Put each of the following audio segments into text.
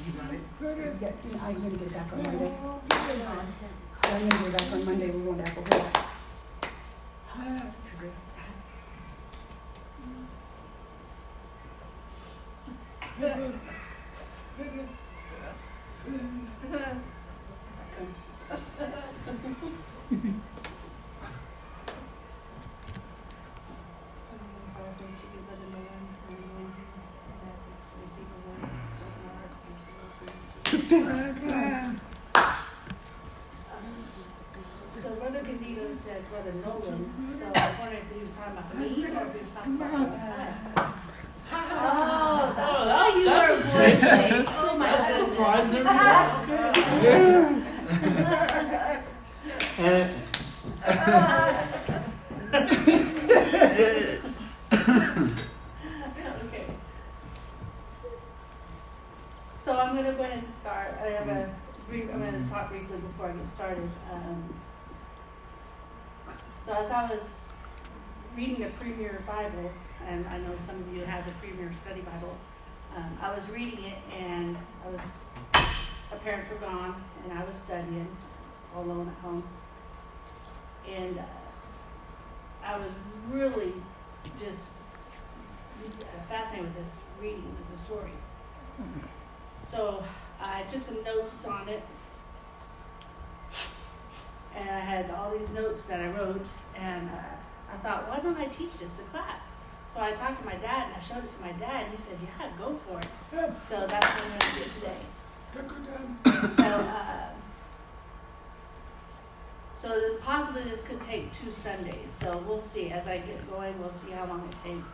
You got it? I'm going to get back on Monday. I'm going to get back on Monday. We won't have to work. So Brother Candido said Brother Noland, so I was wondering if he was talking about me or if he was talking about oh, you are switching. Oh my Okay. So I'm going to go ahead and start. I'm going to talk briefly before I get started. So as I was reading the Premier Bible, and I know some of you have the Premier Study Bible, I was reading it, and my parents were gone, and I was studying. I was all alone at home. And I was really just fascinated with this reading, with the story. So I took some notes on it, and I had all these notes that I wrote, and I thought, why don't I teach this to class? So I talked to my dad, and I showed it to my dad, and he said, yeah, go for it. So that's what I'm going to do today. So possibly this could take 2 Sundays, so we'll see. As I get going, we'll see how long it takes,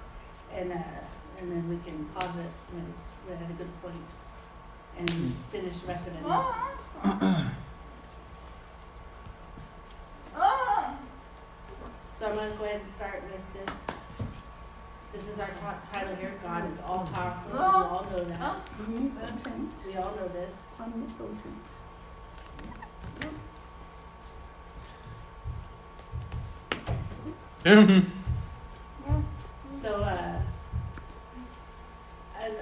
and then we can pause it when we're at a good point and finish the rest of it. So I'm going to go ahead and start with this. This is our title here, God is all powerful. We all know that. We all know this. So, as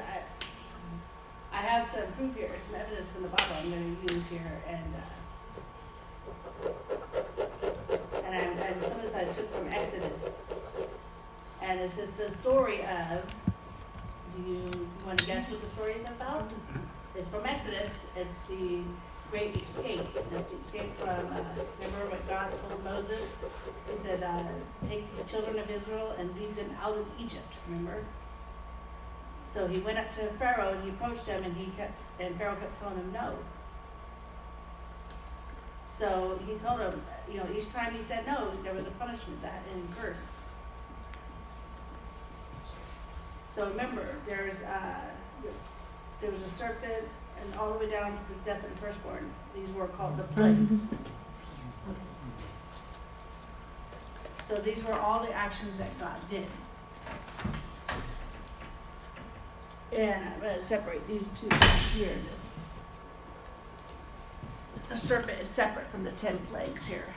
I have some proof here, some evidence from the Bible I'm going to use here, and some of this I took from Exodus, and it says the story of. Do you want to guess what the story is about? It's from Exodus. It's the Great Escape. It's the escape from. Remember what God told Moses? He said, "Take the children of Israel and lead them out of Egypt." Remember? So he went up to Pharaoh and he approached him, and Pharaoh kept telling him no. So he told him, each time he said no, there was a punishment that incurred. So remember, there was a serpent, and all the way down to the death of the firstborn. These were called the plagues. So these were all the actions that God did. And I'm going to separate these two here. The serpent is separate from the 10 plagues here.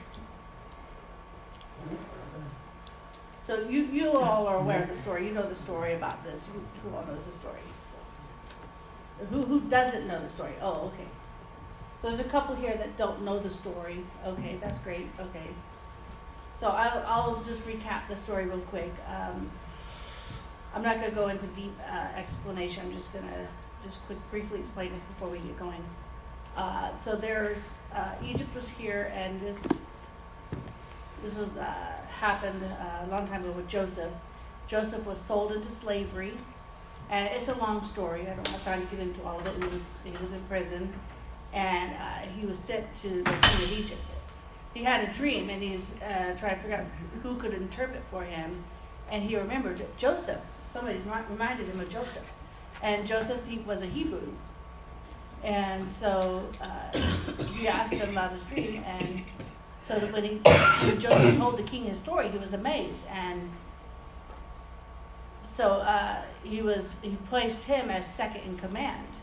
So you all are aware of the story. You know the story about this. Who all knows the story? So, who doesn't know the story? Oh, okay. So there's a couple here that don't know the story. Okay, that's great. Okay. So I'll just recap the story real quick. I'm not going to go into deep explanation. I'm just going to briefly explain this before we get going. So there's Egypt was here, and this was happened a long time ago with Joseph. Joseph was sold into slavery, and it's a long story. I don't have time to get into all of it. He was in prison, and he was sent to the king of Egypt. He had a dream, and he was trying to figure out who could interpret for him, and he remembered Joseph. Somebody reminded him of Joseph, and Joseph, he was a Hebrew. And so he asked him about his dream, and so that when Joseph told the king his story, he was amazed, and so he placed him as second in command.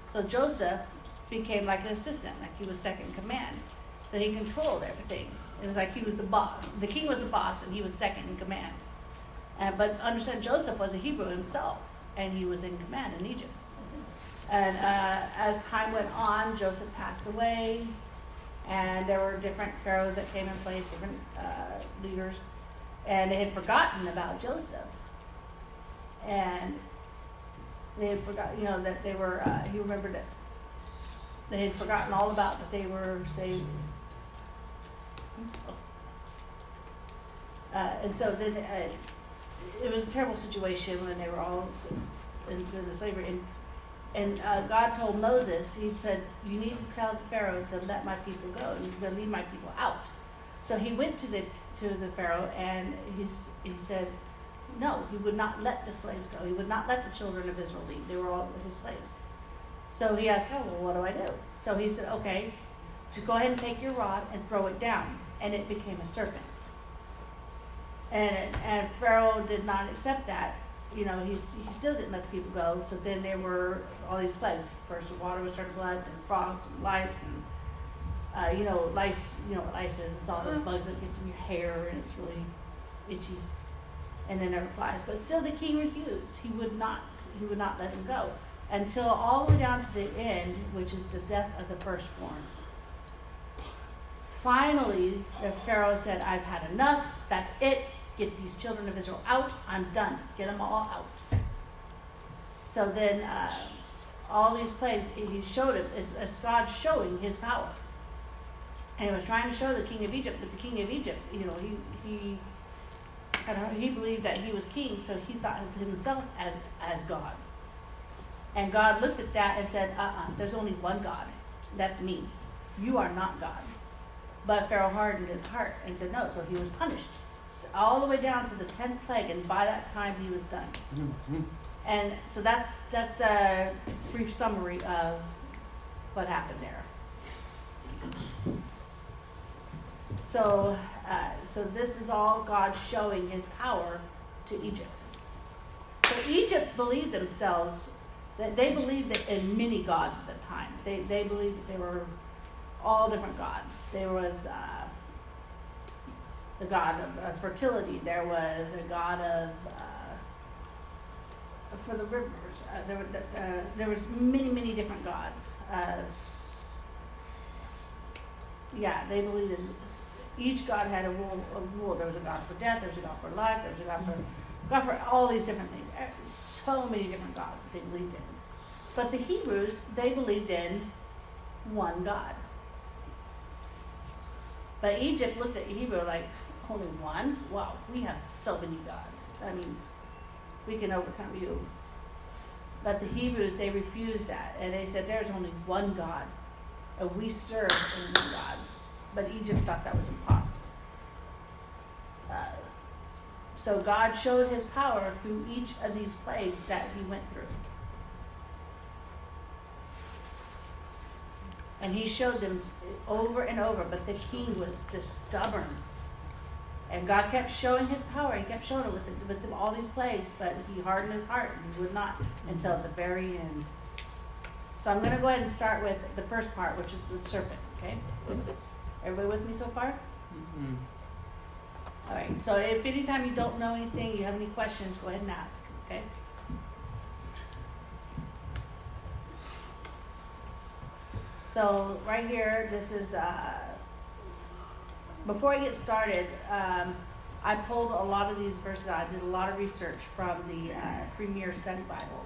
So Joseph became like an assistant, like he was second in command. So he controlled everything. It was like he was the boss. The king was the boss, and he was second in command. But understand, Joseph was a Hebrew himself, and he was in command in Egypt. And as time went on, Joseph passed away, and there were different pharaohs that came in place, different leaders, and they had forgotten about Joseph. And they had forgotten, that they were, he remembered it. They had forgotten all about that they were saved. And so then it was a terrible situation when they were all into slavery. And God told Moses, he said, you need to tell the Pharaoh to let my people go, and to lead my people out. So he went to the Pharaoh, and he said, no, he would not let the slaves go. He would not let the children of Israel leave. They were all his slaves. So he asked, well, what do I do? So he said, okay, just go ahead and take your rod and throw it down. And it became a serpent. And Pharaoh did not accept that. He still didn't let the people go. So then there were all these plagues. First the water was turned to blood, then frogs and lice, and lice. You know what lice is? It's all those bugs that gets in your hair and it's really itchy, and then there were flies. But still, the king refused. He would not let him go until all the way down to the end, which is the death of the firstborn. Finally, the Pharaoh said, "I've had enough. That's it. Get these children of Israel out. I'm done. Get them all out." So then all these plagues, he showed it as God showing his power. And he was trying to show the king of Egypt, but the king of Egypt, he believed that he was king, so he thought of himself as God. And God looked at that and said, there's only one God. That's me. You are not God. But Pharaoh hardened his heart and said no, so he was punished. All the way down to the 10th plague, and by that time he was done. Mm-hmm. And so that's the brief summary of what happened there. So this is all God showing his power to Egypt. So Egypt believed themselves, that they believed in many gods at the time. They believed that there were all different gods. There was the god of fertility. There was a god of for the rivers. There was many different gods. They believed in each god had a rule. There was a god for death. There was a god for life. There was a god for all these different things. So many different gods that they believed in. But the Hebrews, they believed in one God. But Egypt looked at Hebrew like, only one? Wow, we have so many gods. I mean, we can overcome you. But the Hebrews, they refused that. And they said, there's only one God. And we serve only one God. But Egypt thought that was impossible. So God showed his power through each of these plagues that he went through. And he showed them over and over, but the king was just stubborn. And God kept showing his power. He kept showing it with all these plagues, but he hardened his heart, and he would not until the very end. So I'm going to go ahead and start with the first part, which is the serpent, okay? Everybody with me so far? Mm-hmm. All right, so if anytime you don't know anything, you have any questions, go ahead and ask, okay? So right here, this is, before I get started, I pulled a lot of these verses out. I did a lot of research from the Premier Study Bible.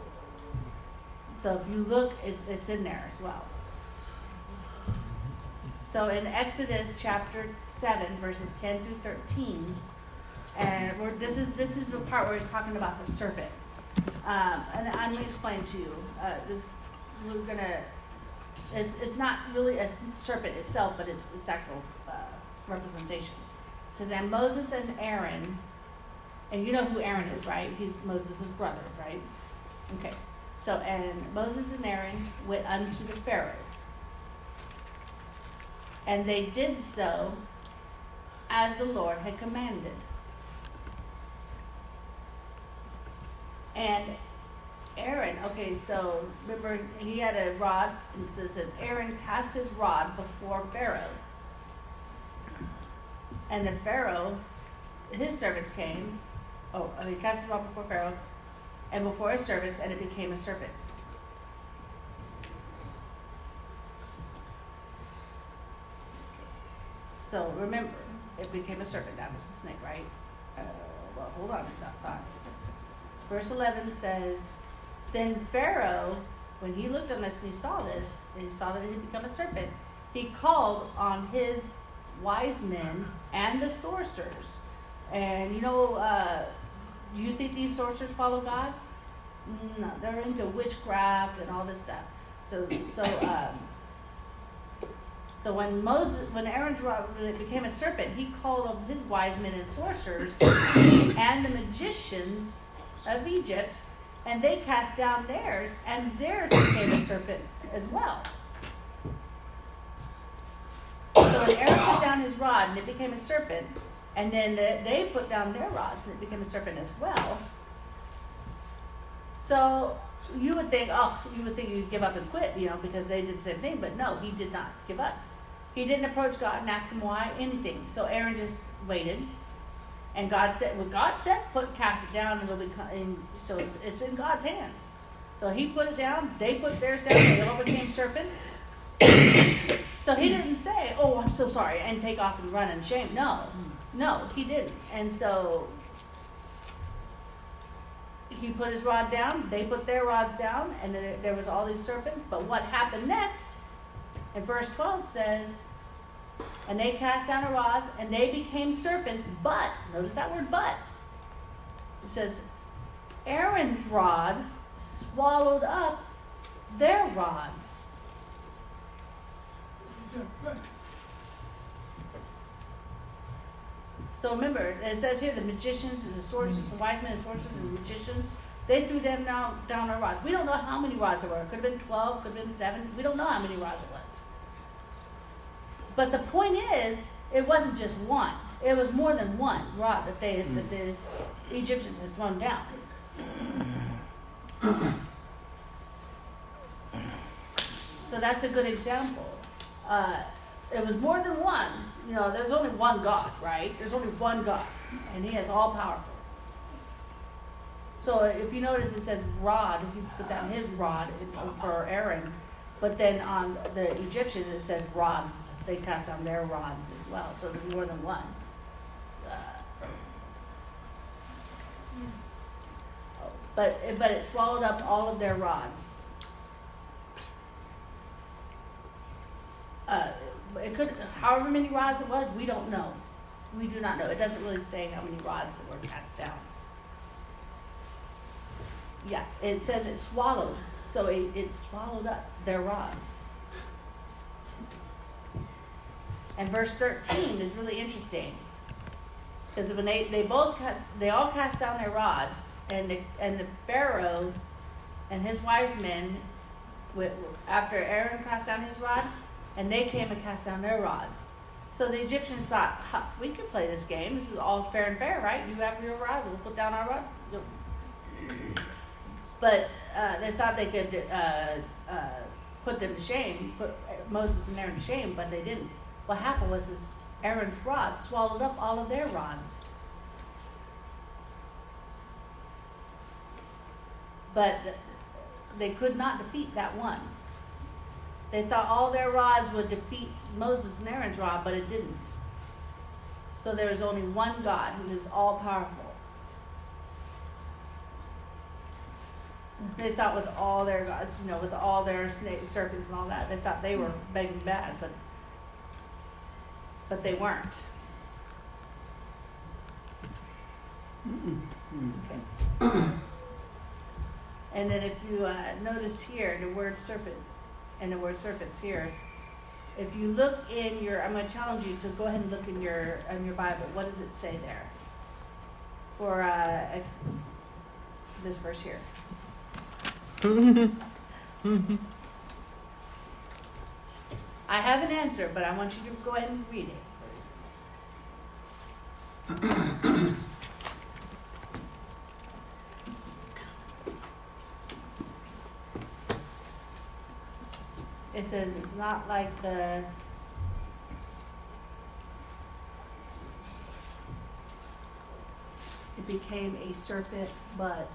So if you look, it's in there as well. So in Exodus chapter 7, verses 10 through 13, and this is the part where it's talking about the serpent. And I'm going to explain to you. It's not really a serpent itself, but it's actual representation. It says, and Moses and Aaron, and you know who Aaron is, right? He's Moses' brother, right? Okay. So, and Moses and Aaron went unto the Pharaoh. And they did so as the Lord had commanded. And Aaron, okay, so remember he had a rod, and it says Aaron cast his rod before Pharaoh. And the Pharaoh, his servants came, he cast his rod before Pharaoh and before his servants, and it became a serpent. So remember, it became a serpent. That was the snake, right? Well, hold on. That thought. Verse 11 says, then Pharaoh, when he looked on this and he saw this, and he saw that it had become a serpent, he called on his wise men and the sorcerers. And do you think these sorcerers follow God? No, they're into witchcraft and all this stuff. So when Aaron's rod became a serpent, he called on his wise men and sorcerers and the magicians of Egypt, and they cast down theirs, and theirs became a serpent as well. So when Aaron put down his rod and it became a serpent, and then they put down their rods and it became a serpent as well. So you would think you'd give up and quit, because they did the same thing, but no, he did not give up. He didn't approach God and ask him why, anything. So Aaron just waited. And God said, cast it down, and it'll become. So it's in God's hands. So He put it down. They put theirs down. They all became serpents. So He didn't say, "Oh, I'm so sorry," and take off and run in shame. No, He didn't. And so He put His rod down. They put their rods down, and there was all these serpents. But what happened next? In verse 12 says, and they cast down their rods, and they became serpents, but, notice that word but, it says, Aaron's rod swallowed up their rods. So remember, it says here, the magicians and the sorcerers, the wise men and sorcerers and the magicians, they threw them down their rods. We don't know how many rods there were. It could have been 12, could have been 7. We don't know how many rods it was. But the point is, it wasn't just one. It was more than one rod that the Egyptians had thrown down. So that's a good example. It was more than one. There's only one God, right? There's only one God, and He is all powerful. So if you notice, it says rod. He put down his rod for Aaron. But then on the Egyptians, it says rods. They cast down their rods as well. So there's more than one. But it swallowed up all of their rods. It could, however many rods it was, we don't know. We do not know. It doesn't really say how many rods that were cast down. Yeah, it says it swallowed. So it swallowed up their rods. And verse 13 is really interesting, because when they all cast down their rods, and the Pharaoh and his wise men, after Aaron cast down his rod, and they came and cast down their rods. So the Egyptians thought, we could play this game. This is all fair and fair, right? You have your rod, we'll put down our rod. But they thought they could put them to shame, put Moses and Aaron to shame, but they didn't. What happened was Aaron's rod swallowed up all of their rods. But they could not defeat that one. They thought all their rods would defeat Moses and Aaron's rod, but it didn't. So there is only one God who is all powerful. They thought with all their gods, with all their snakes, serpents, and all that, they thought they were big and bad, but they weren't. Okay. And then if you notice here, the word serpent, and the word serpents here, if you look in I'm going to challenge you to go ahead and look in your Bible. What does it say there? For this verse here. I have an answer, but I want you to go ahead and read it. It says it's not like it became a serpent, but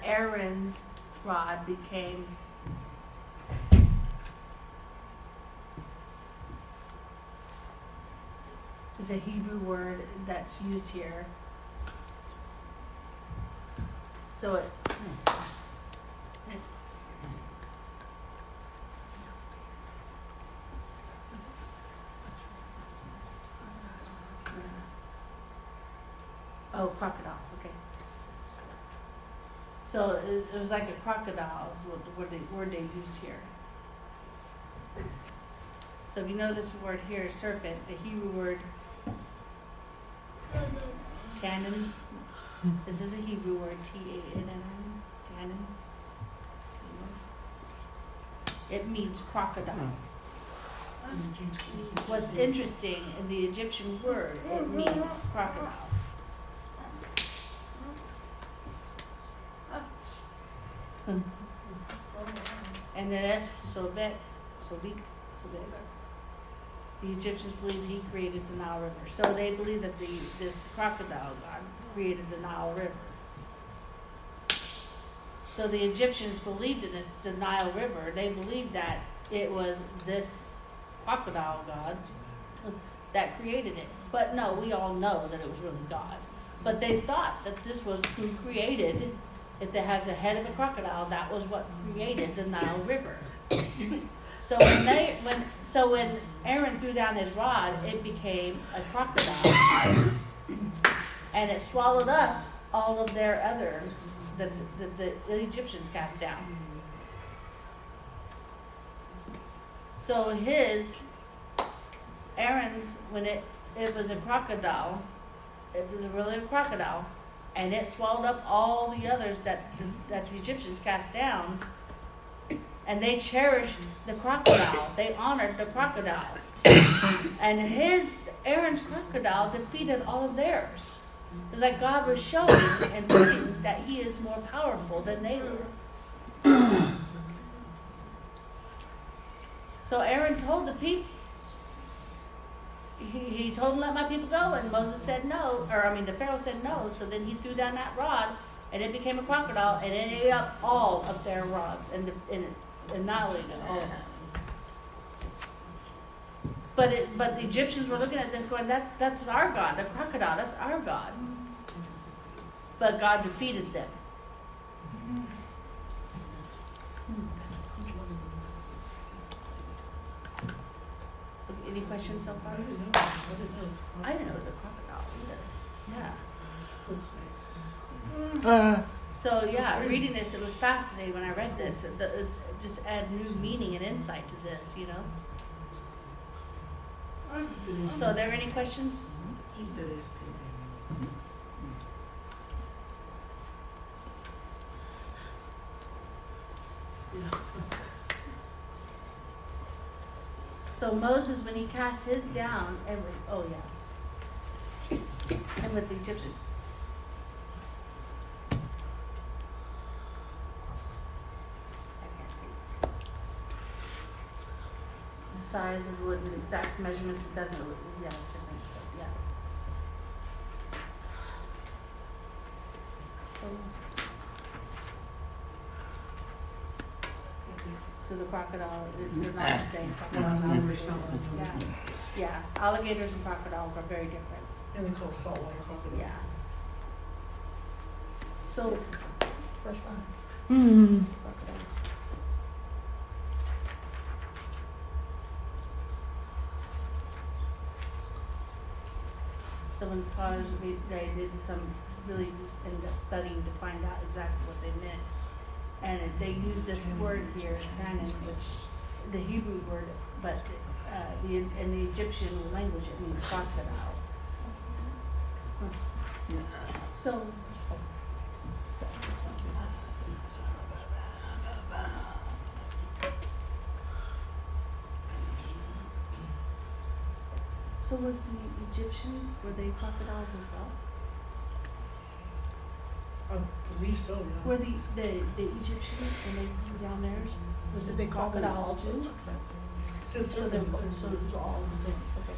Aaron's rod became is a Hebrew word that's used here. So it oh, crocodile, okay. So it was like a crocodile is what the word they used here. So if you know this word here, serpent, the Hebrew word tannin, this is a Hebrew word, T-A-N-N, tannin. It means crocodile. What's interesting in the Egyptian word, it means crocodile. And then that's Sobek. The Egyptians believed he created the Nile River. So they believe that this crocodile god created the Nile River. So the Egyptians believed in the Nile River. They believed that it was this crocodile god that created it. But no, we all know that it was really God. But they thought that this was who created. If it has the head of a crocodile, that was what created the Nile River. So when Aaron threw down his rod, it became a crocodile, and it swallowed up all of their others that the Egyptians cast down. So Aaron's, when it was a crocodile, it was really a crocodile. And it swallowed up all the others that the Egyptians cast down. And they cherished the crocodile. They honored the crocodile. And Aaron's crocodile defeated all of theirs. It was like God was showing and proving that he is more powerful than they were. So Aaron told the people, he told them, let my people go, and Moses said no, the Pharaoh said no, so then he threw down that rod, and it became a crocodile, and it ate up all of their rods, and annihilated all of them. But the Egyptians were looking at this going, that's our God, the crocodile, that's our God. But God defeated them. Any questions so far? I didn't know it was a crocodile either. Yeah. So yeah, reading this, it was fascinating when I read this. It just add new meaning and insight to this, you know. So are there any questions? So Moses, when he cast his down, and with the Egyptians. I can't see. The size of wood and exact measurements, it doesn't, it's different, but yeah. So the crocodile, they're not the same. Crocodiles yeah. Alligators and crocodiles are very different. And they're called saltwater crocodile. Yeah. So This is fresh pine. crocodiles. So when scholars they did some really just end up studying to find out exactly what they meant. And they use this word here, tannin, which the Hebrew word, but in the Egyptian language it means crocodile. So was the Egyptians, were they crocodiles as well? I believe so, yeah. Were the Egyptians, when they threw down theirs, was it They called them crocodiles also too? Since So it was all the same, okay.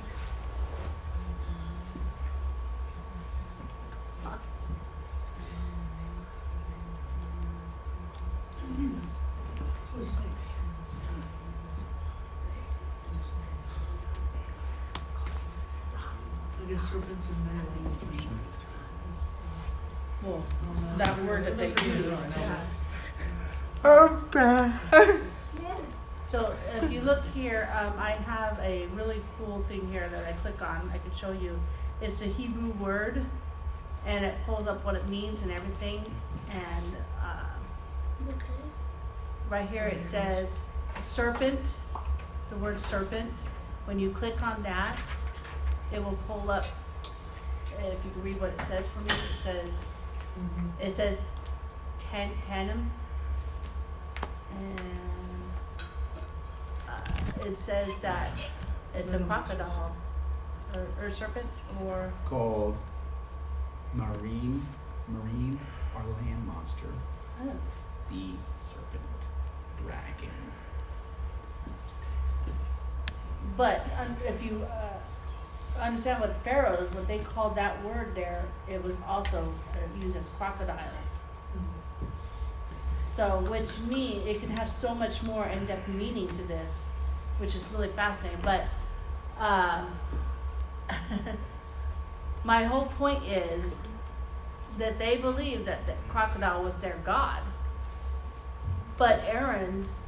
Who's saint? serpents and Well, that word that they use. So if you look here, I have a really cool thing here that I click on. I can show you. It's a Hebrew word, and it pulls up what it means and everything. And right here it says serpent, the word serpent. When you click on that, it will pull up. If you can read what it says for me, it says tanum, and it says that it's a crocodile or serpent or called marine or land monster, sea serpent, dragon. But if you understand what pharaohs, what they called that word there, it was also used as crocodile. So, which means it can have so much more in-depth meaning to this, which is really fascinating. But my whole point is that they believed that the crocodile was their god. But Aaron's,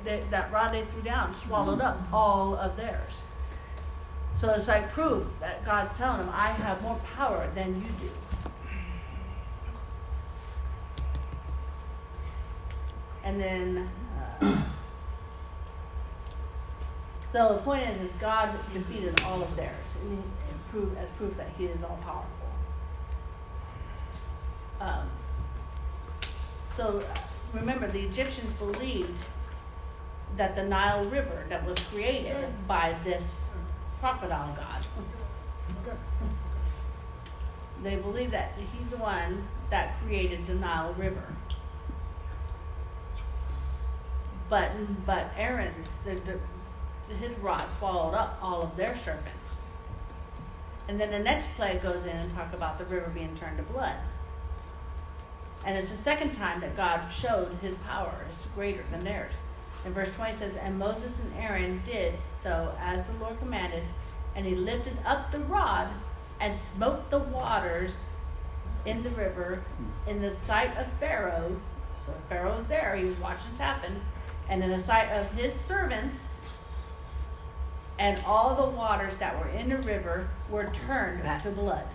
that rod they threw down swallowed up all of theirs. So it's like proof that God's telling them, I have more power than you do. And then, so the point is God defeated all of theirs and as proof that He is all powerful. So remember, the Egyptians believed that the Nile River that was created by this crocodile god, they believe that he's the one that created the Nile River. But Aaron's, his rod swallowed up all of their serpents. And then the next plague goes in and talk about the river being turned to blood. And it's the second time that God showed His power is greater than theirs. And verse 20 says, and Moses and Aaron did so as the Lord commanded, and he lifted up the rod and smote the waters in the river in the sight of Pharaoh. So Pharaoh was there, he was watching this happen, and in the sight of his servants, and all the waters that were in the river were turned to blood.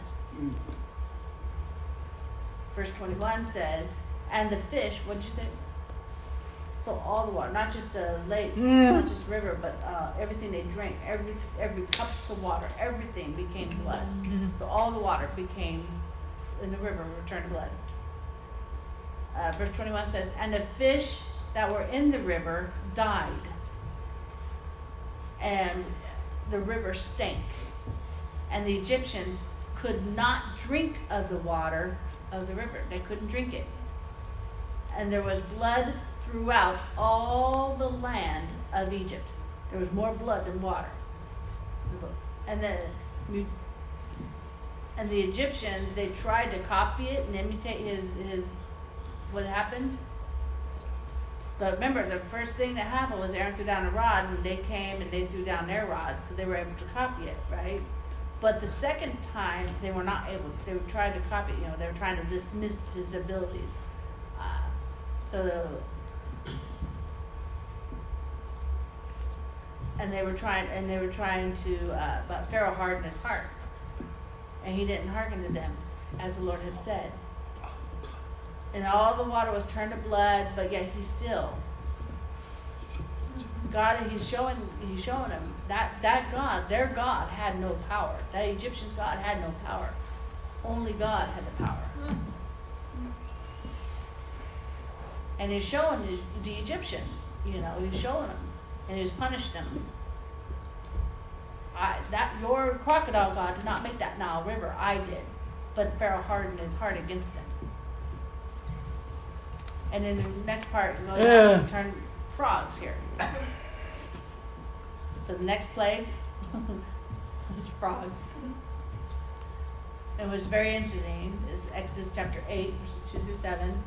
Verse 21 says, and the fish, what'd you say? So all the water, not just the lakes, not just river, but everything they drank, every cups of water, everything became blood. So all the water became in the river were turned to blood. Verse 21 says, and the fish that were in the river died, and the river stank, and the Egyptians could not drink of the water of the river. They couldn't drink it, and there was blood throughout all the land of Egypt. There was more blood than water. And the Egyptians, they tried to copy it and imitate his what happened. But remember, the first thing that happened was Aaron threw down a rod, and they came and they threw down their rods, so they were able to copy it, right? But the second time, they were not able to. They were trying to copy it, they were trying to dismiss his abilities. And they were trying to, but Pharaoh hardened his heart, and he didn't hearken to them, as the Lord had said. And all the water was turned to blood, but yet he still, he's showing them that God, their God, had no power. That Egyptian's God had no power. Only God had the power. And he's showing the Egyptians, he's showing them, and he's punished them. Your crocodile God did not make that Nile River. I did, but Pharaoh hardened his heart against them. And then the next part, we turn frogs here. So the next plague is frogs. It was very interesting. It's Exodus chapter 8, verses 2 through 7.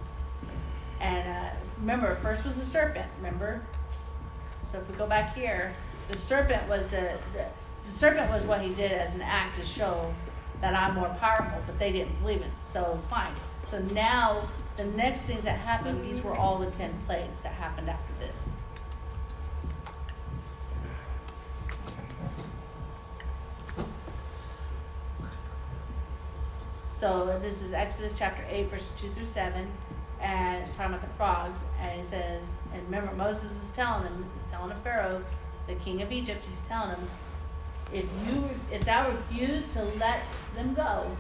And remember, first was the serpent, remember? So if we go back here, the serpent was the serpent was what he did as an act to show that I'm more powerful, but they didn't believe it. So fine. So now the next things that happened, these were all the 10 plagues that happened after this. So this is Exodus chapter 8, verses 2 through 7, and it's talking about the frogs, and it says, and remember Moses is telling Pharaoh, the king of Egypt, he's telling him, if thou refuse to let them go,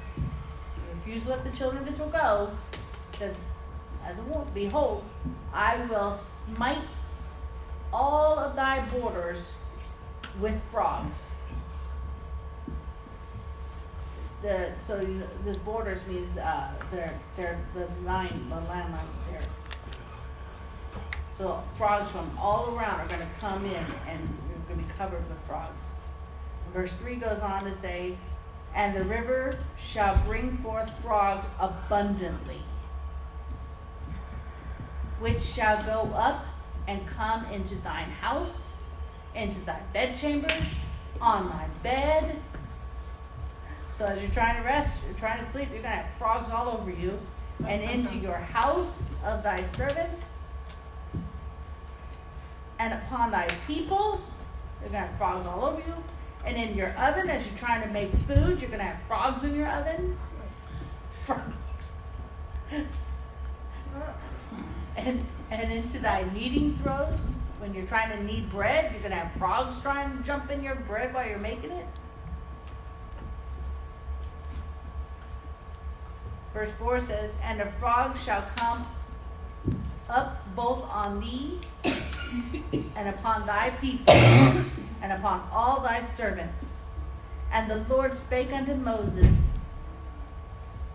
refuse to let the children of Israel go, then as a warning, behold, I will smite all of thy borders with frogs. This borders means they're the landlines here. So frogs from all around are going to come in, and you're going to be covered with frogs. Verse 3 goes on to say, and the river shall bring forth frogs abundantly, which shall go up and come into thine house, into thy bedchambers, on thy bed. So as you're trying to rest, you're trying to sleep, you're going to have frogs all over you, and into your house of thy servants, and upon thy people, you're going to have frogs all over you. And in your oven, as you're trying to make food, you're going to have frogs in your oven. Frogs. And into thy kneading throes, when you're trying to knead bread, you're going to have frogs trying to jump in your bread while you're making it. Verse 4 says, and the frogs shall come up both on thee and upon thy people and upon all thy servants. And the Lord spake unto Moses,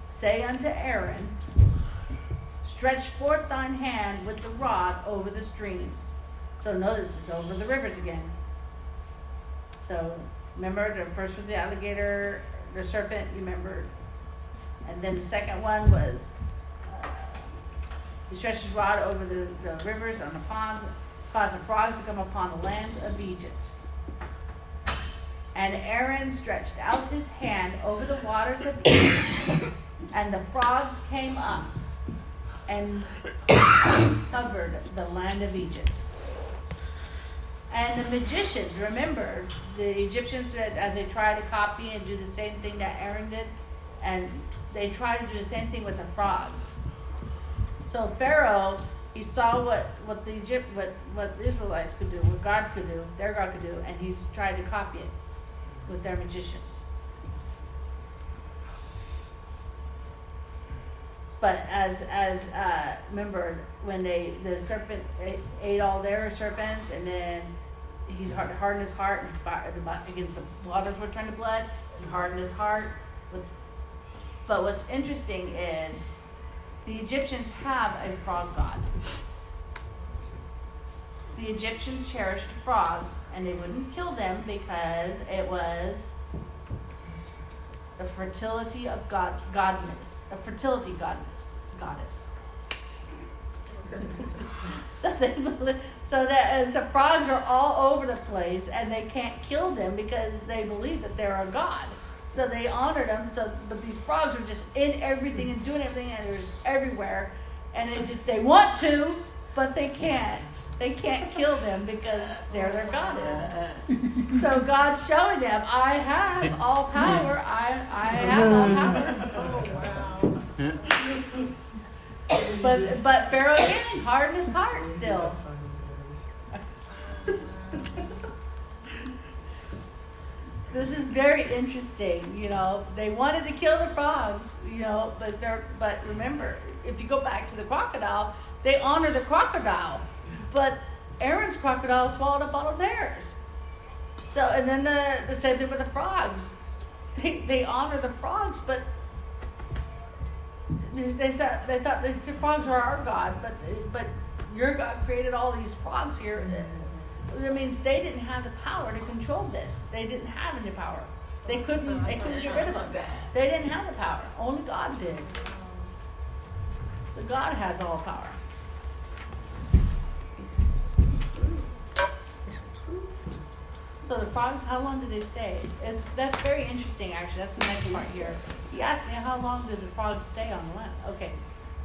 say unto Aaron, stretch forth thine hand with the rod over the streams. So notice it's over the rivers again. So remember, the first was the alligator, the serpent, you remember. And then the second one was he stretched his rod over the rivers and the ponds, caused the frogs to come upon the land of Egypt. And Aaron stretched out his hand over the waters of Egypt, and the frogs came up and covered the land of Egypt. And the magicians, remember, the Egyptians, as they tried to copy and do the same thing that Aaron did, and they tried to do the same thing with the frogs. So Pharaoh, he saw what the Israelites could do, what God could do, their God could do, and he's tried to copy it with their magicians. But as remember, when the serpent ate all their serpents, and then he's hardened his heart, and fought against the waters were turned to blood, he hardened his heart. But what's interesting is the Egyptians have a frog god. The Egyptians cherished frogs, and they wouldn't kill them because it was the fertility of godness, a fertility goddess. So that as the frogs are all over the place, and they can't kill them because they believe that they're a god. So they honored them. But these frogs are just in everything and doing everything, and they're just everywhere. And they want to, but they can't. They can't kill them because they're their goddess. So God's showing them, I have all power. I have all power. Oh, wow. But Pharaoh again hardened his heart still. This is very interesting, They wanted to kill the frogs, but remember, if you go back to the crocodile, they honor the crocodile, but Aaron's crocodile swallowed up all of theirs. So, and then the same thing with the frogs. They honor the frogs, but they thought the frogs are our God, but your God created all these frogs here. That means they didn't have the power to control this. They didn't have any power. They couldn't get rid of them. They didn't have the power. Only God did. So God has all power. So the frogs, how long do they stay? That's very interesting, actually. That's the next part here. He asked me, how long do the frogs stay on the land? Okay.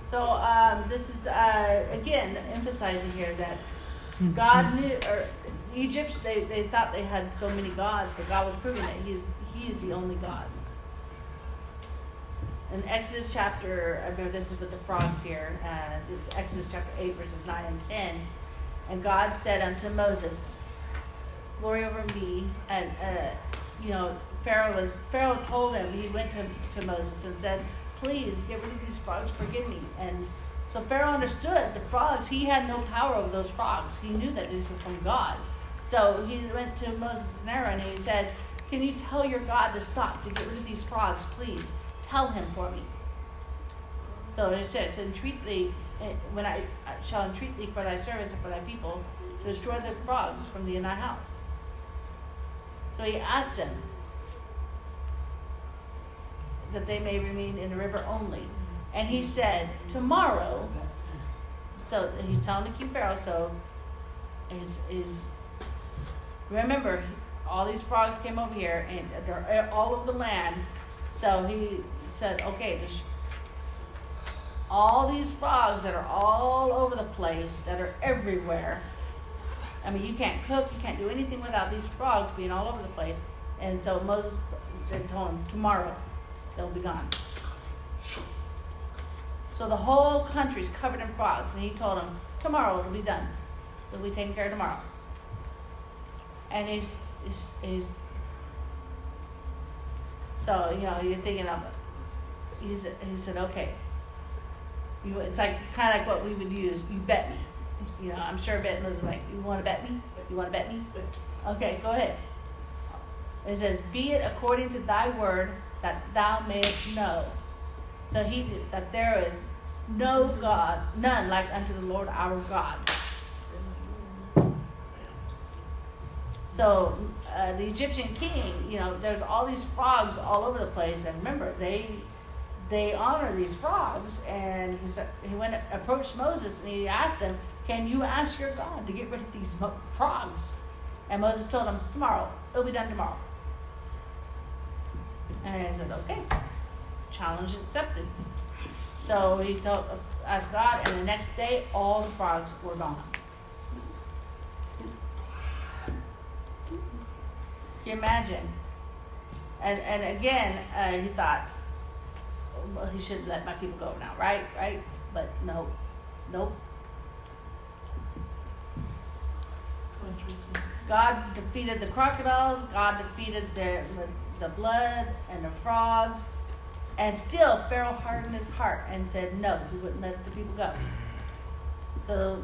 So this is, again, emphasizing here that God knew, or Egypt, they thought they had so many gods, but God was proving that He is the only God. In Exodus chapter, I remember this is with the frogs here, it's Exodus chapter 8, verses 9 and 10. And God said unto Moses, glory over me, and Pharaoh told him, he went to Moses and said, please get rid of these frogs, forgive me. And so Pharaoh understood the frogs, he had no power over those frogs. He knew that these were from God. So he went to Moses and Aaron and he said, can you tell your God to stop, to get rid of these frogs, please? Tell him for me. So it says, entreat thee, when I shall entreat thee for thy servants and for thy people, to destroy the frogs from thee in thy house. So he asked him that they may remain in the river only. And he said, tomorrow, so he's telling King Pharaoh, so remember, all these frogs came over here and they're all over the land. So he said, okay, there's all these frogs that are all over the place, that are everywhere. I mean, you can't cook, you can't do anything without these frogs being all over the place. And so Moses then told him, tomorrow they'll be gone. So the whole country's covered in frogs, and he told him, tomorrow it'll be done. It'll be taken care of tomorrow. And he's so, you're thinking of it. He said, okay. It's like kind of like what we would use, you bet me. I'm sure Bet was like, you want to bet me? You want to bet me? Okay, go ahead. It says, be it according to thy word, that thou mayest know. So that there is no God, none like unto the Lord our God. So the Egyptian king, there's all these frogs all over the place, and remember, they honor these frogs, and he went and approached Moses, and he asked him, can you ask your God to get rid of these frogs? And Moses told him, tomorrow, it'll be done tomorrow. And I said, okay, challenge accepted. So he asked God, and the next day, all the frogs were gone. Can you imagine? And again, he thought, well, he should let my people go now, right? But nope. God defeated the crocodiles. God defeated the blood and the frogs. And still, Pharaoh hardened his heart and said no, he wouldn't let the people go.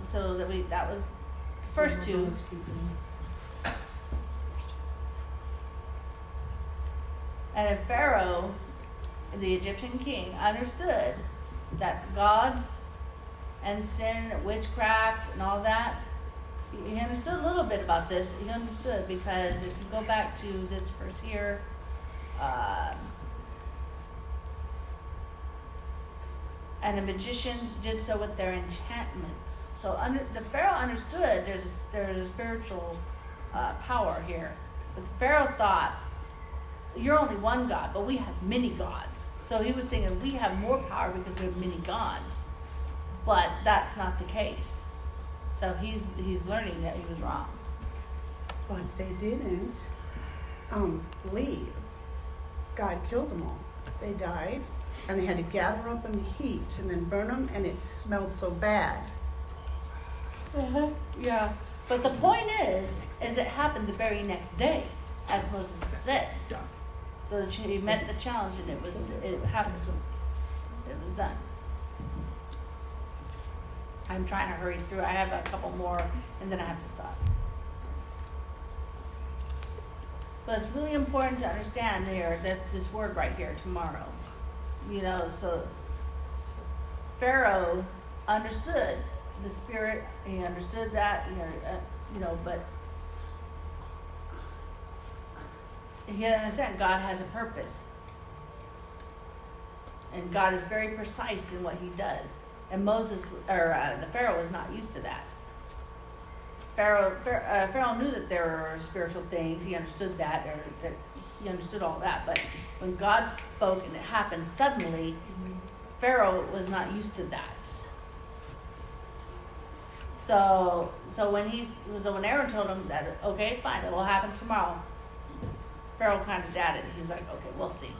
So that was the first two. And Pharaoh, the Egyptian king, understood that gods and sin, witchcraft, and all that, he understood a little bit about this. He understood because if you go back to this verse here, and the magicians did so with their enchantments. So the Pharaoh understood there's a spiritual power here. But Pharaoh thought, you're only one God, but we have many gods. So he was thinking, we have more power because we have many gods. But that's not the case. So he's learning that he was wrong. But they didn't leave. God killed them all. They died, and they had to gather up in heaps and then burn them, and it smelled so bad. Yeah. But the point is it happened the very next day, as Moses said. So he met the challenge, and it happened. It was done. I'm trying to hurry through. I have a couple more, and then I have to stop. But it's really important to understand here that this word right here, tomorrow. So Pharaoh understood the spirit. He understood that. But he understand God has a purpose, and God is very precise in what He does. And the Pharaoh was not used to that. Pharaoh knew that there were spiritual things. He understood that, or that he understood all that. But when God spoke and it happened suddenly, Pharaoh was not used to that. So when Aaron told him that, okay, fine, it will happen tomorrow, Pharaoh kind of doubted. He was like, okay, we'll see.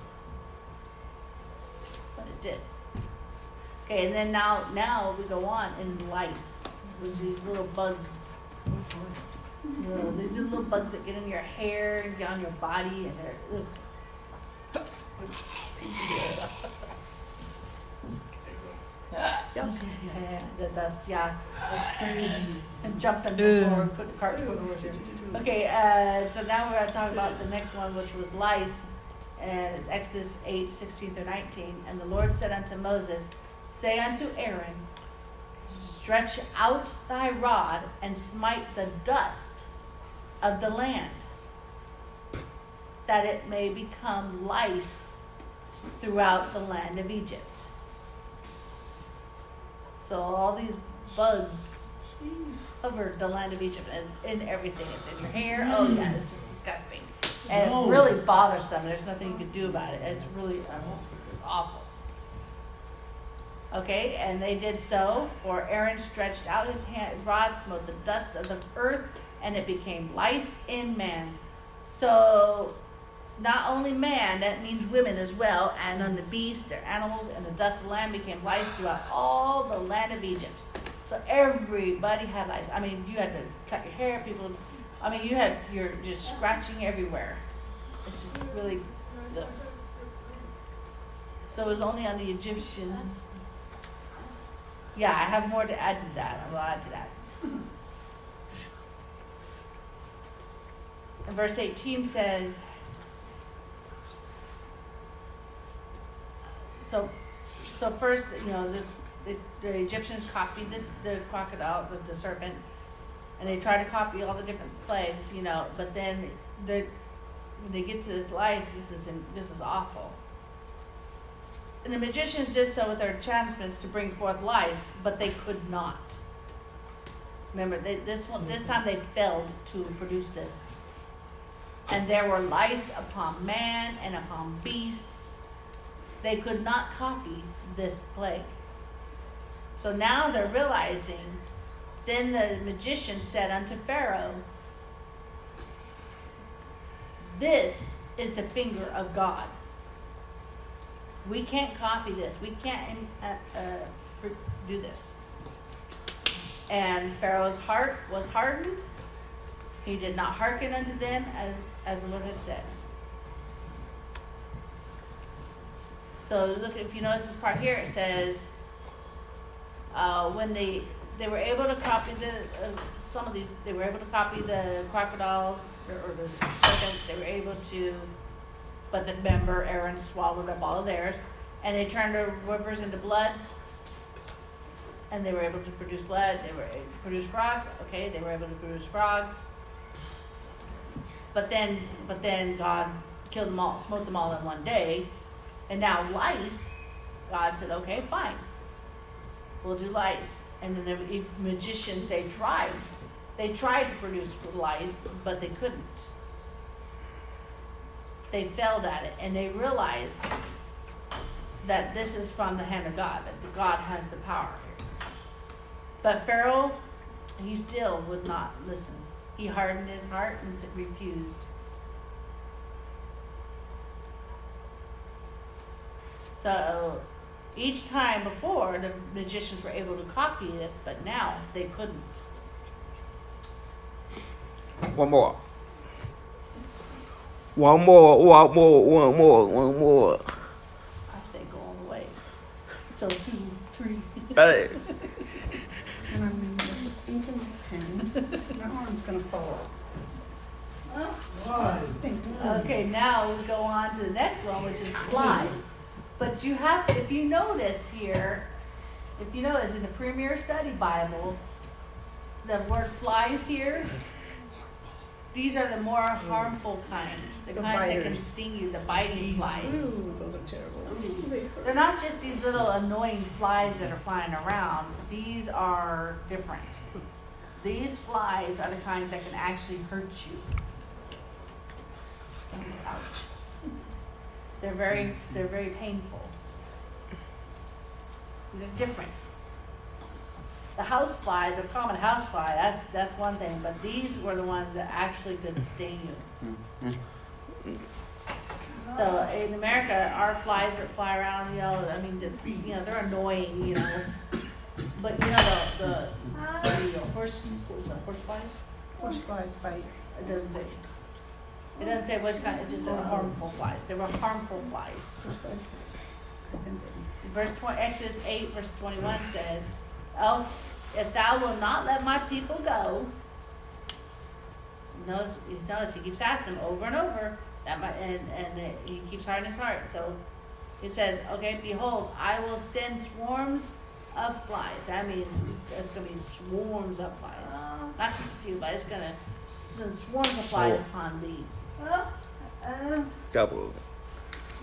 But it did. Okay, and then now we go on in lice, which are these little bugs. These little bugs that get in your hair and get on your body, and they're yeah, the dust, yeah, that's crazy. And jumping before, put the cart over there. Okay, so now we're going to talk about the next one, which was lice, and it's Exodus 8:16-19. And the Lord said unto Moses, say unto Aaron, stretch out thy rod and smite the dust of the land, that it may become lice throughout the land of Egypt. So all these bugs covered the land of Egypt, as in everything. It's in your hair. Oh yeah, it's just disgusting. And it's really bothersome. There's nothing you can do about it. It's really awful. Okay, and they did so, for Aaron stretched out his rod, smote the dust of the earth, and it became lice in man. So not only man, that means women as well, and on the beasts, their animals, and the dust of the land became lice throughout all the land of Egypt. So everybody had lice. I mean, you had to cut your hair, you're just scratching everywhere. It's just really, ugh. So it was only on the Egyptians. Yeah, I have more to add to that. I will add to that. And verse 18 says, so first, the Egyptians copied the crocodile, the serpent, and they tried to copy all the different plagues, but then when they get to this lice, this is awful. And the magicians did so with their enchantments to bring forth lice, but they could not. Remember, this time they failed to produce this. And there were lice upon man and upon beasts. They could not copy this plague. So now they're realizing, then the magician said unto Pharaoh, this is the finger of God. We can't copy this. We can't do this. And Pharaoh's heart was hardened. He did not hearken unto them as the Lord had said. So look, if you notice this part here, it says, when they were able to copy they were able to copy the crocodiles or the serpents. They were able to. But remember, Aaron swallowed up all of theirs, and they turned the rivers into blood, and they were able to produce blood. They were able to produce frogs. Okay, they were able to produce frogs. But then God killed them all, smote them all in one day, and now lice. God said, okay, fine, we'll do lice. And then the magicians, they tried to produce lice, but they couldn't. They failed at it, and they realized that this is from the hand of God, that God has the power. But Pharaoh, he still would not listen. He hardened his heart and refused. So each time before, the magicians were able to copy this, but now they couldn't. One more. I say go all the way. So 2, 3. Hey. And I'm in the ink and pen. My arm's gonna fall off. Thank God. Okay, now we go on to the next one, which is flies. But you have to, if you notice in the Premier Study Bible, the word flies here, these are the more harmful kinds, the kinds that can sting you, the biting flies. Ooh, those are terrible. Ooh, they hurt. They're not just these little annoying flies that are flying around. These are different. these flies are the kinds that can actually hurt you. Ouch. They're very painful. These are different. The house fly, the common house fly, that's one thing, but these were the ones that actually could sting you. So in America, our flies that fly around, you know, I mean, they're annoying, you know. But you know the horse flies? Horse flies bite. It doesn't say. It doesn't say which kind. It just said harmful flies. They were harmful flies. Horse flies. I've been bitten. Verse 20, Exodus 8, verse 21 says, "Else, if thou wilt not let my people go," notice he keeps asking them over and over. He keeps hardening his heart. So he said, "Okay, behold, I will send swarms of flies." That means there's going to be swarms of flies, not just a few, but it's going to send swarms of flies upon thee. Double.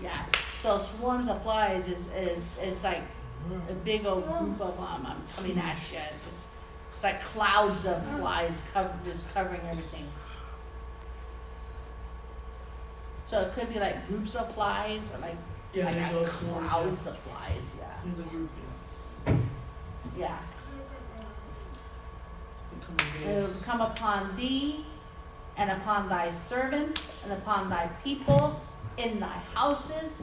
Yeah. So swarms of flies is like a big old group of them coming at you. It's like clouds of flies covering everything. So it could be like groups of flies or like clouds of flies. Yeah. Yeah. It will come upon thee and upon thy servants and upon thy people in thy houses,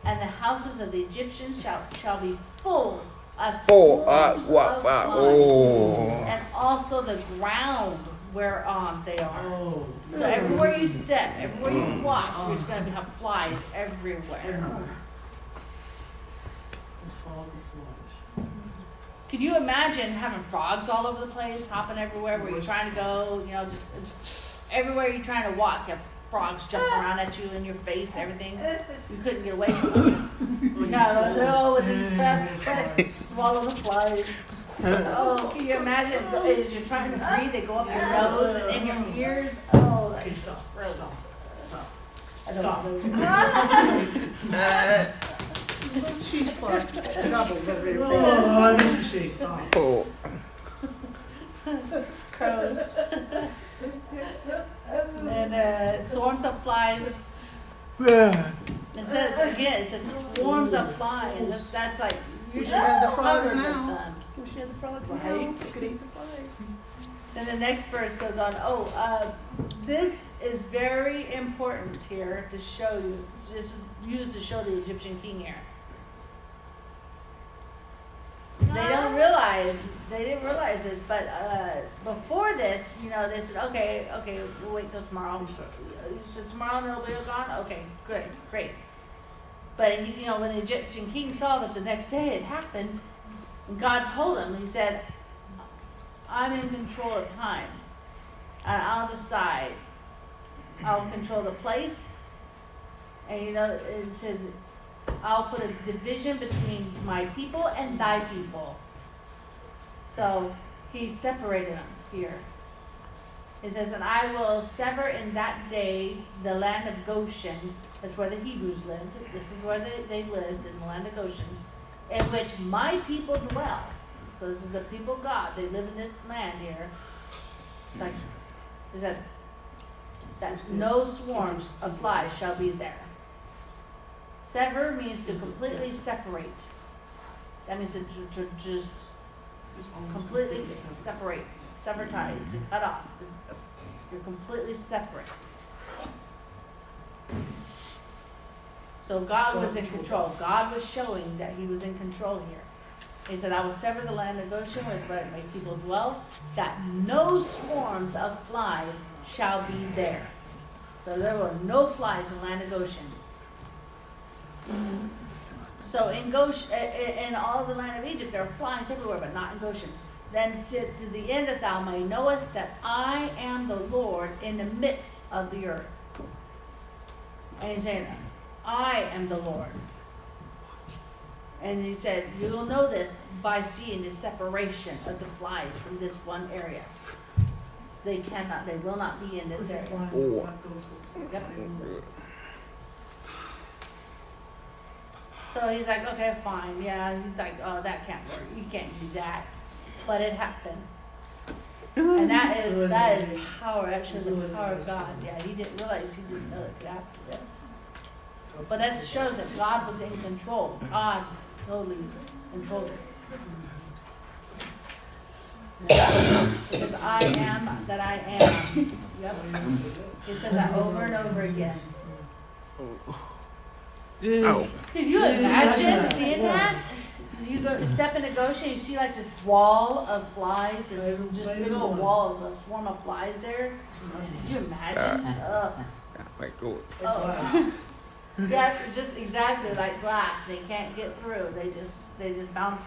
and the houses of the Egyptians shall be full of swarms of flies, and also the ground whereon they are. So everywhere you step, everywhere you walk, there's going to have flies everywhere. Could you imagine having frogs all over the place, hopping everywhere where you're trying to go, you know, just everywhere you're trying to walk, you have frogs jumping around at you in your face, everything. You couldn't get away from them. With these fast, swallow the flies. Oh, can you imagine as you're trying to breathe, they go up your nose and in your ears? Oh, that's gross. Stop. I don't know. She's plus doubles everything. Oh, I miss you, shake. Stop. Oh. Gross. And swarms of flies. It says swarms of flies. That's like you're just Share the frogs covered now. with them. We'll share the frogs Right. now. You could eat the flies. Then the next verse goes on. This is very important here to show you. Just used to show the Egyptian king here. They didn't realize this, but before this, you know, they said, okay, we'll wait till tomorrow. You said tomorrow they'll be gone? Okay, good, great. But, you know, when the Egyptian king saw that the next day it happened, God told him, he said, I'm in control of time, and I'll decide. I'll control the place, and, you know, it says, I'll put a division between my people and thy people. So he separated them here. It says, and I will sever in that day the land of Goshen. That's where the Hebrews lived. This is where they lived, in the land of Goshen, in which my people dwell. So this is the people of God. They live in this land here. It's like, it said that no swarms of flies shall be there. Sever means to completely separate. That means to just completely separate, sever ties, to cut off. You're completely separate. So God was in control. God was showing that he was in control here. He said, I will sever the land of Goshen where my people dwell, that no swarms of flies shall be there. So there were no flies in the land of Goshen. So in Goshen, in all the land of Egypt, there are flies everywhere, but not in Goshen. Then to the end that thou may knowest that I am the Lord in the midst of the earth. And he's saying, I am the Lord. And he said, you will know this by seeing the separation of the flies from this one area. They will not be in this area. Oh. Yep. So he's like, okay, fine. Yeah, he's like, oh, that can't work. You can't do that. But it happened. And that is power. That shows the power of God. Yeah, he didn't realize he didn't know that could happen to him. But that shows that God was in control. God totally controlled it. It says, I am that I am. Yep. It says that over and over again. Oh. Could you imagine seeing that? You go step into Goshen, you see like this wall of flies, this just big old wall of a swarm of flies there. Could you imagine? Oh. Yeah, just exactly like glass. They can't get through. They just bounce.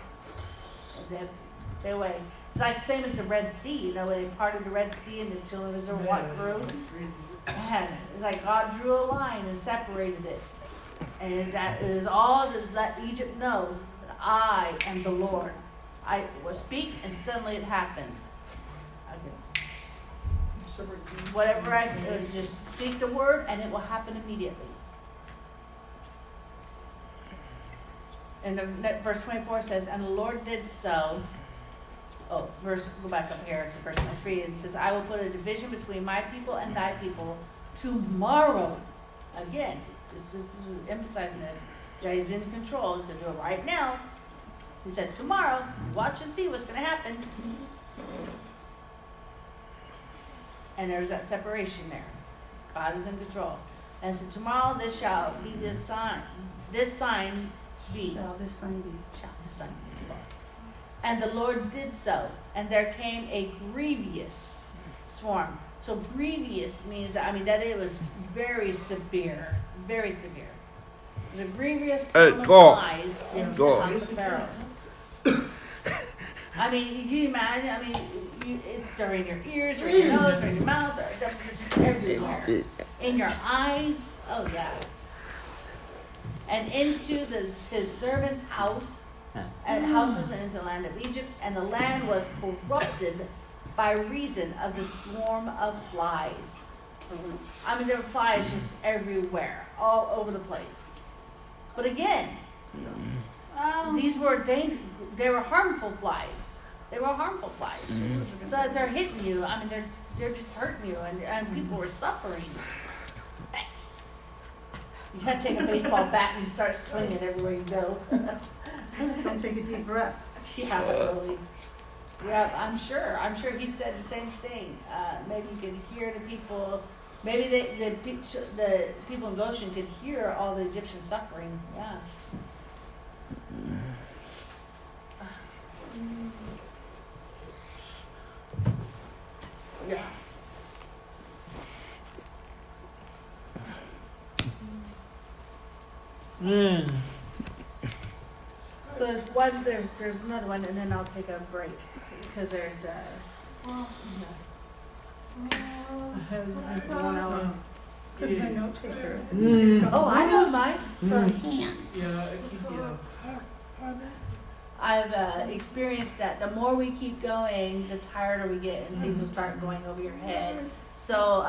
They have to stay away. It's like same as the Red Sea. You know, when they parted the Red Sea and the children of Israel walked through. And it's like God drew a line and separated it. And that it was all to let Egypt know that I am the Lord. I will speak and suddenly it happens. I guess whatever I say, just speak the word and it will happen immediately. And verse 24 says, and the Lord did so. Oh, go back up here to verse 23. And it says, I will put a division between my people and thy people tomorrow. Again, this is emphasizing this. God is in control. He's going to do it right now. He said, tomorrow, watch and see what's going to happen. And there's that separation there. God is in control. And so tomorrow this shall be this sign. This sign be. Shall this sign be? Shall this sign be. And the Lord did so. And there came a grievous swarm. So grievous means, that it was very severe. Very severe. There's a grievous swarm of flies into the house of Pharaoh. Can you imagine? It's during your ears, or your nose, or your mouth, or everywhere. In your eyes. Oh, yeah. And into his servant's house, and houses, and into the land of Egypt. And the land was corrupted by reason of the swarm of flies. There were flies just everywhere, all over the place. But again, these were dangerous. They were harmful flies. They were harmful flies. So as they're hitting you, they're just hurting you, and people were suffering. You gotta take a baseball bat and you start swinging everywhere you go. Don't take a deep breath. Yeah, really. Yeah, I'm sure he said the same thing. Maybe you could hear the people. Maybe the people in Goshen could hear all the Egyptian suffering. Yeah. Yeah. So there's another one, and then I'll take a break because there's Because the note taker. Oh, I know mine. For hand. Yeah. I've experienced that the more we keep going, the tireder we get, and things will start going over your head. So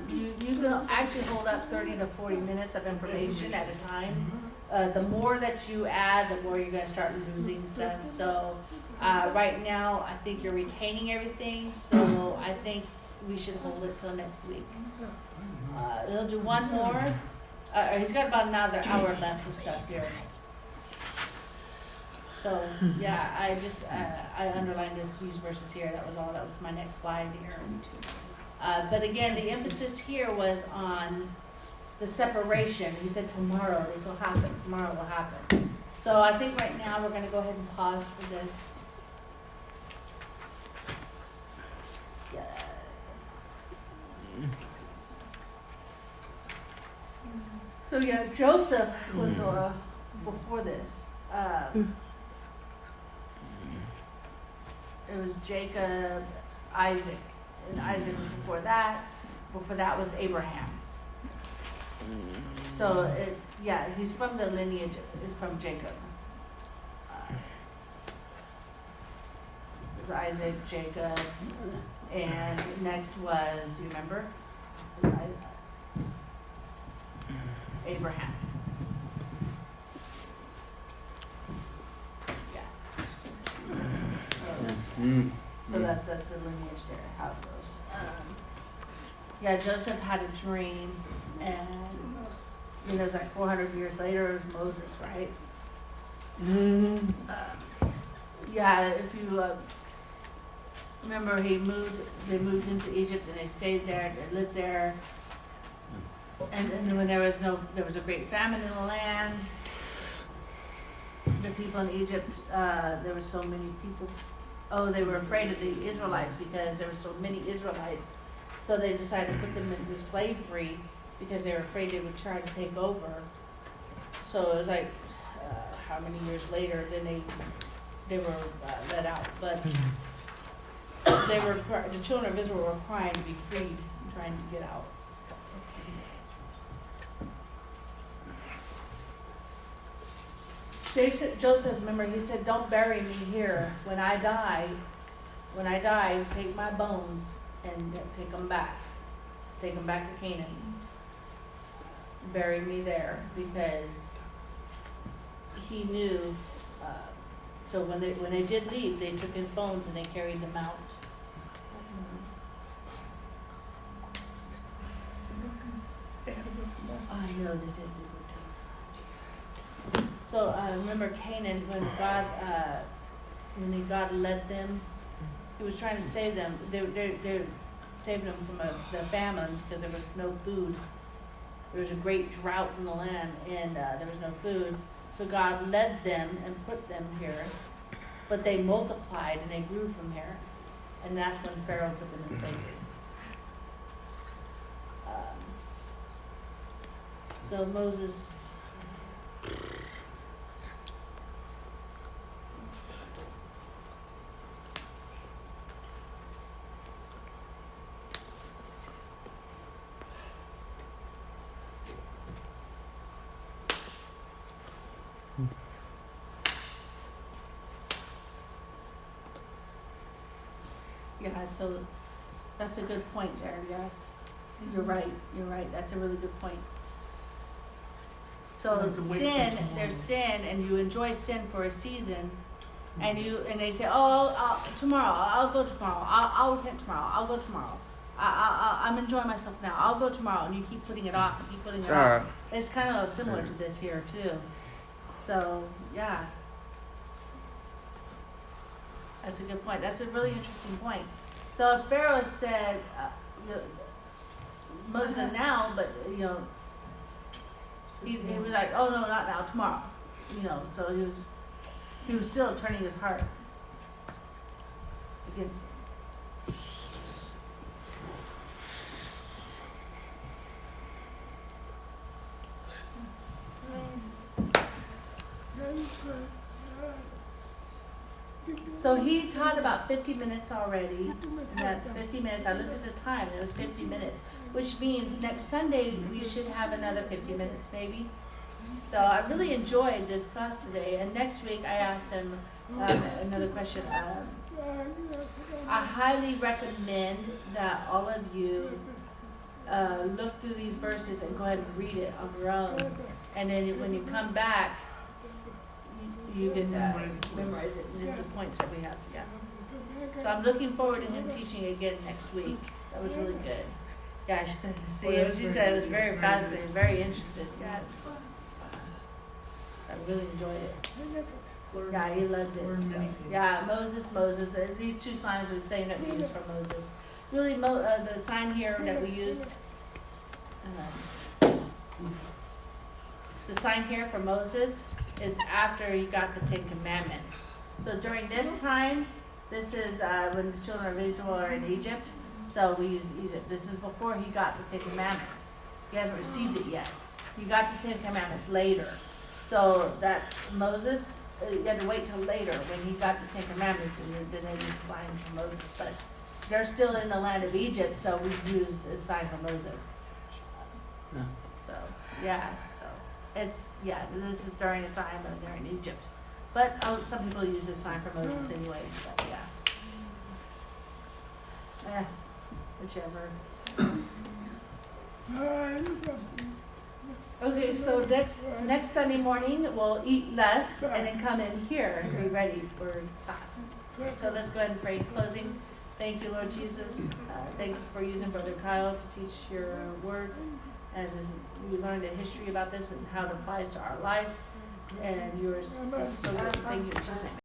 you can actually hold up 30 to 40 minutes of information at a time. The more that you add, the more you're going to start losing stuff. So right now, I think you're retaining everything. So I think we should hold it till next week. He'll do one more. He's got about another hour left of stuff here. So yeah, I underlined these verses here. That was all. That was my next slide here. But again, the emphasis here was on the separation. He said tomorrow this will happen. Tomorrow will happen. So I think right now we're going to go ahead and pause for this. Yeah. So yeah, Joseph was before this. It was Jacob, Isaac, and Isaac was before that. Before that was Abraham. So he's from the lineage from Jacob. It was Isaac, Jacob, and next was, do you remember? Abraham. Yeah. So that's the lineage there, how it goes. Yeah, Joseph had a dream, and it was like 400 years later, it was Moses, right? Yeah, if you remember, they moved into Egypt and they stayed there, they lived there. And when there was a great famine in the land, the people in Egypt, there were so many people, they were afraid of the Israelites because there were so many Israelites. So they decided to put them into slavery because they were afraid they would try to take over. So it was like, how many years later, then they were let out. But the children of Israel were crying to be freed and trying to get out. Joseph, remember, he said, "Don't bury me here. When I die, take my bones and take them back to Canaan. Bury me there," because he knew. So when they did leave, they took his bones and they carried them out. I know they did. So remember Canaan, when God led them, He was trying to save them. They saving them from the famine because there was no food. There was a great drought in the land, and there was no food. So God led them and put them here, but they multiplied and they grew from here, and that's when Pharaoh put them in slavery. So Moses. Yeah, so that's a good point there, yes. You're right, that's a really good point. So there's sin, and you enjoy sin for a season, and they say, tomorrow, I'll go tomorrow, I'll repent tomorrow, I'll go tomorrow. I'm enjoying myself now, I'll go tomorrow, and you keep putting it off, It's kind of similar to this here too. So, yeah. That's a good point. That's a really interesting point. So if Pharaoh said, Moses said now, but he was like, oh no, not now, tomorrow. So he was still turning his heart against him. So he taught about 50 minutes already, and that's 50 minutes. I looked at the time, and it was 50 minutes, which means next Sunday we should have another 50 minutes maybe. So I really enjoyed this class today, and next week I asked him another question. I highly recommend that all of you look through these verses and go ahead and read it on your own, and then when you come back, you can memorize it and the points that we have. Yeah. So I'm looking forward to him teaching again next week. That was really good. Yeah, she said it was very fascinating, very interested. Yes. I really enjoyed it. Yeah, he loved it. So, yeah, Moses. These two signs are the same that we used for Moses. Really, the sign here that we used. The sign here for Moses is after he got the 10 Commandments. So during this time, this is when the children of Israel are in Egypt. So we use Egypt. This is before he got the 10 Commandments. He hasn't received it yet. He got the 10 Commandments later. So that Moses, you had to wait till later when he got the 10 Commandments, and then they used a sign for Moses. But they're still in the land of Egypt, so we used a sign for Moses. So, yeah. This is during the time when they're in Egypt. But some people use this sign for Moses anyways, but yeah. Whichever. Okay, so next Sunday morning we'll eat less and then come in here and be ready for class. So let's go ahead and pray in closing. Thank you, Lord Jesus. Thank you for using Brother Kyle to teach your word. And as we learned a history about this and how it applies to our life. And yours is so good. Thank you in Jesus' name.